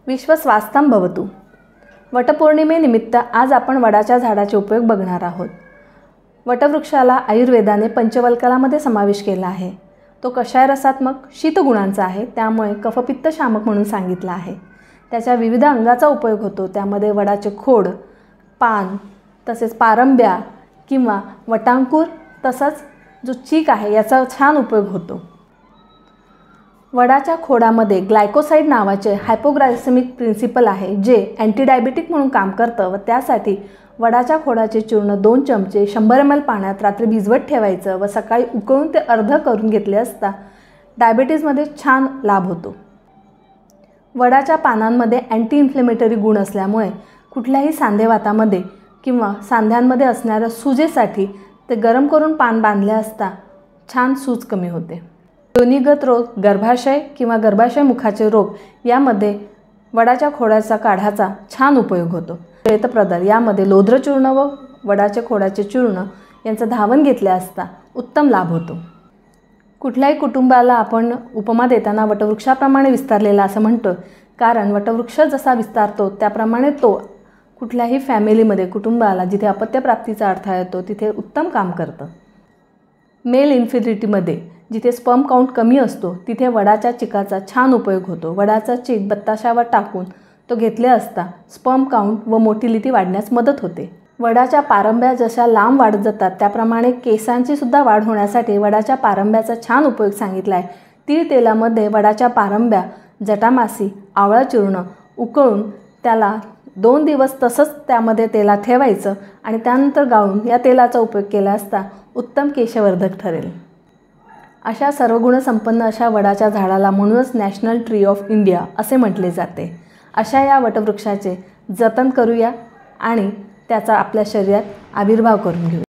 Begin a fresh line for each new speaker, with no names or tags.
विश्व स्वास्थ्यं भवतु। वटपौर्णिमेनिमित्त आज आपण वडाच्या झाडाचे उपयोग बघणार आहोत। वटवृक्षाला आयुर्वेदाने पंचवल्कलामध्ये समावेश केला आहे। तो कषाय रसात्मक शीतगुणांचा आहे, त्यामुळे कफपित्त शामक म्हणून सांगितला आहे। त्याच्या विविध अंगाचा उपयोग होतो, त्यामध्ये वडाचे खोड, पान, तसेच पारंब्या किंवा वटांकुर, तसंच जो चीक आहे याचा छान उपयोग होतो। वडाच्या खोडामध्ये ग्लायकोसाइड नावाचे हायपोग्लायसेमिक प्रिन्सिपल आहे, जे अँटीडायबेटिक म्हणून काम करतं व त्यासाठी वडाच्या खोडाचे चूर्ण 2 चमचे 100 ml पाण्यात रात्री भिजवत ठेवायचं व सकाळी उकळून ते अर्ध करून घेतले असता डायबिटीजमध्ये छान लाभ होतो। वडाच्या पानांमध्ये अँटी इन्फ्लेमेटरी गुण असल्यामुळे कुठल्याही सांधेवातामध्ये किंवा सांध्यांमध्ये असणाऱ्या सुजेसाठी ते गरम करून पान बांधले असता छान सूज कमी होते। योनिगत रोग, गर्भाशय किंवा गर्भाशय मुखाचे रोग यामध्ये वडाच्या खोडाचा काढाचा छान उपयोग होतो। प्रेतप्रदर यामध्ये लोध्रचूर्ण व वडाच्या खोडाचे चूर्ण यांचं धावन घेतले असता उत्तम लाभ होतो। कुठल्याही कुटुंबाला आपण उपमा देताना वटवृक्षाप्रमाणे विस्तारलेला असं म्हणतो, कारण वटवृक्ष जसा विस्तारतो त्याप्रमाणे तो कुठल्याही फॅमिलीमध्ये कुटुंबाला जिथे अपत्यप्राप्तीचा अडथळा येतो तिथे उत्तम काम करतं। मेल इन्फिडिटीमध्ये जिथे स्पर्म काउंट कमी असतो तिथे वडाच्या चिकाचा छान उपयोग होतो। वडाचा चीक बत्ताशावर टाकून तो घेतले असता स्पर्म काउंट व मोटिलिटी वाढण्यास मदत होते। वडाच्या पारंब्या जशा लांब वाढत जातात त्याप्रमाणे केसांची सुद्धा वाढ होण्यासाठी वडाच्या पारंब्याचा छान उपयोग सांगितला आहे। तीळ तेलामध्ये वडाच्या पारंब्या, जटामासी, आवळा चूर्ण उकळून त्याला 2 दिवस तसंच त्यामध्ये तेलात ठेवायचं आणि त्यानंतर गाळून या तेलाचा उपयोग केला असता उत्तम केशवर्धक ठरेल। अशा सर्वगुणसंपन्न अशा वडाच्या झाडाला म्हणूनच नॅशनल ट्री ऑफ इंडिया असे म्हटले जाते। अशा या वटवृक्षाचे जतन करूया आणि त्याचा आपल्या शरीरात आविर्भाव करून घेऊ।